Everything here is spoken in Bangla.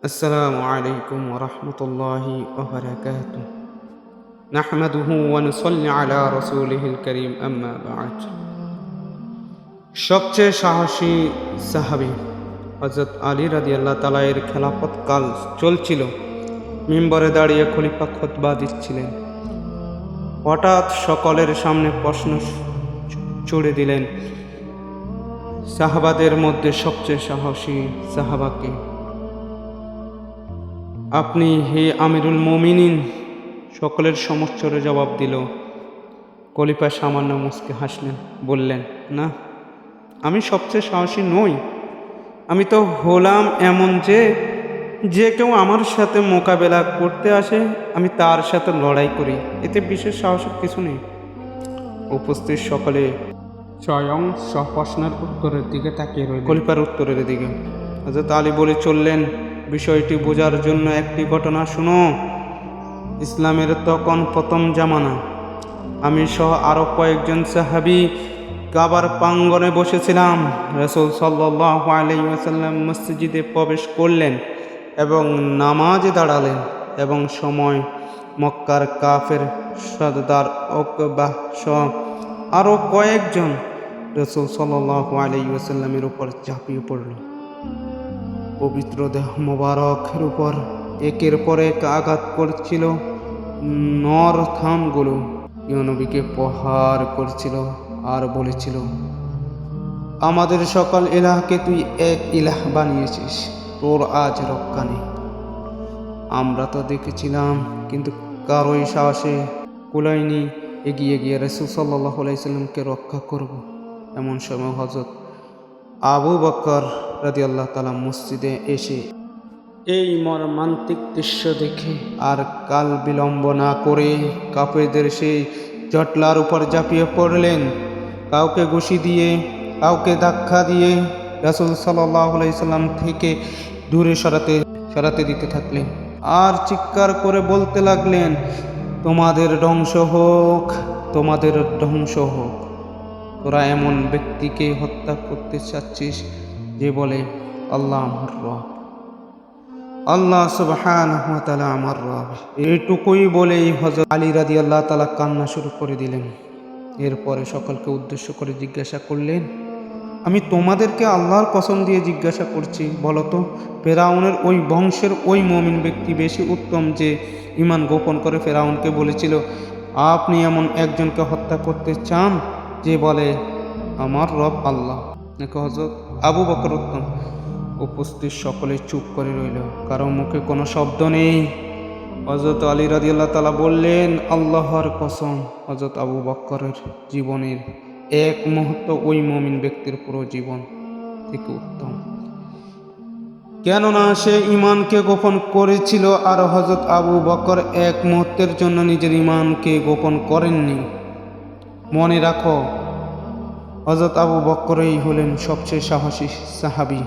আসসালামু আলাইকুম ওয়া রাহমাতুল্লাহি ওয়া বারাকাতুহু। নাহমাদুহু ওয়া নুসাল্লি আলা রাসূলিহিল কারীম, আম্মা বা'দ। সবচেয়ে সাহসী সাহাবী হযরত আলী রাদিয়াল্লাহু তাআলা এর খেলাফত কাল চলছিল। মিম্বরে দাঁড়িয়ে খলিফা খুতবা দিচ্ছিলেন। হঠাৎ সকলের সামনে প্রশ্ন ছুড়ে দিলেন, সাহাবাদের মধ্যে সবচেয়ে সাহসী সাহাবাকে? আপনি হে আমিরুল মুমিনিন? সকলের সমস্যারে জবাব দিল। খলিফা সামান্য মুচকে হাসলেন, বললেন, না, আমি সবচেয়ে সাহসী নই। আমি তো হলাম এমন যে কেউ আমার সাথে মোকাবেলা করতে আসে আমি তার সাথে লড়াই করি, এতে বিশেষ সাহসের কিছু নেই। উপস্থিত সকলে স্বয়ং প্রশ্নের উত্তরের দিকে তাকিয়ে রইল। খলিফার উত্তরের দিকে হযরত আলী বলে চললেন, বিষয়টি বোঝার জন্য একটি ঘটনা শুনো। ইসলামের তখন প্রথম জামানা। আমি সহ আরো কয়েকজন সাহাবী কাবার প্রাঙ্গণে বসেছিলাম। রাসূল সাল্লাল্লাহু আলাইহি ওয়াসাল্লাম মসজিদে প্রবেশ করলেন এবং নামাজে দাঁড়ালেন, এবং সময় মক্কার কাফের সর্দার উকবা সহ আরো কয়েকজন রাসূল সাল্লাল্লাহু আলাইহি ওয়াসাল্লামের উপর ঝাঁপিয়ে পড়ল। পবিত্র দেহ মোবারকের উপর একের পর এক আঘাত করছিল। নরথামগুলো নবীকে প্রহার করছিল আর বলেছিল, আমাদের সকল ইলাহকে তুই এক ইলাহ বানিয়েছিস, তোর আজ রক্ষা নেই। আমরা তো দেখেছিলাম, কিন্তু কারোই সাহসে কুলায়নি এগিয়ে গিয়ে রাসূল সাল্লাল্লাহু আলাইহি সাল্লামকে রক্ষা করব। এমন সময় হযরত আবু বকর রাদিয়াল্লাহু তাআলা মসজিদে এসে এই মর্মান্তিক দৃশ্য দেখে আর কাল বিলম্ব না করে কাফেরদের সেই জটলার উপর ঝাঁপিয়ে পড়লেন। কাউকে ঘুষি দিয়ে, কাউকে ধাক্কা দিয়ে রাসূল সাল্লাল্লাহু আলাইহি সাল্লাম থেকে দূরে সরাতে দিতে থাকলেন, আর চিৎকার করে বলতে লাগলেন, তোমাদের ধ্বংস হোক, তোমাদের ধ্বংস হোক। তোরা এমন ব্যক্তিকে হত্যা করতে চাচ্ছিস যে বলে, আল্লাহ আমার রব, আল্লাহ সুবহানাহু ওয়া তাআলা আমার রব। এইটুকুই বলেই হযরত আলী রাদিয়াল্লাহু তাআলা কান্না শুরু করে দিলেন। এরপরে সকলকে উদ্দেশ্য করে জিজ্ঞাসা করলেন, আমি তোমাদেরকে আল্লাহর কসম দিয়ে জিজ্ঞাসা করছি, বলো তো, ফেরাউনের ওই বংশের ওই মুমিন ব্যক্তি বেশি উত্তম যে ঈমান গোপন করে ফেরাউনকে বলেছিল, আপনি এমন একজনকে হত্যা করতে চান যে বলে আমার রব আল্লাহ, নাকি হযরত আবু বকর উত্তম? উপস্থিত সকলে চুপ করে রইল, কারো মুখে কোনো শব্দ নেই। হযরত আলী রাদিয়াল্লাহু তাআলা বললেন, আল্লাহর কসম, হযরত আবু বকরের জীবনের এক মুহূর্ত ওই মুমিন ব্যক্তির পুরো জীবন থেকে উত্তম, কেননা সে ঈমানকে গোপন করেছিল, আর হযরত আবু বকর এক মুহূর্তের জন্য নিজের ঈমানকে গোপন করেননি। মনে রাখো, হযরত আবু বকরই হলেন সবচেয়ে সাহসী সাহাবী।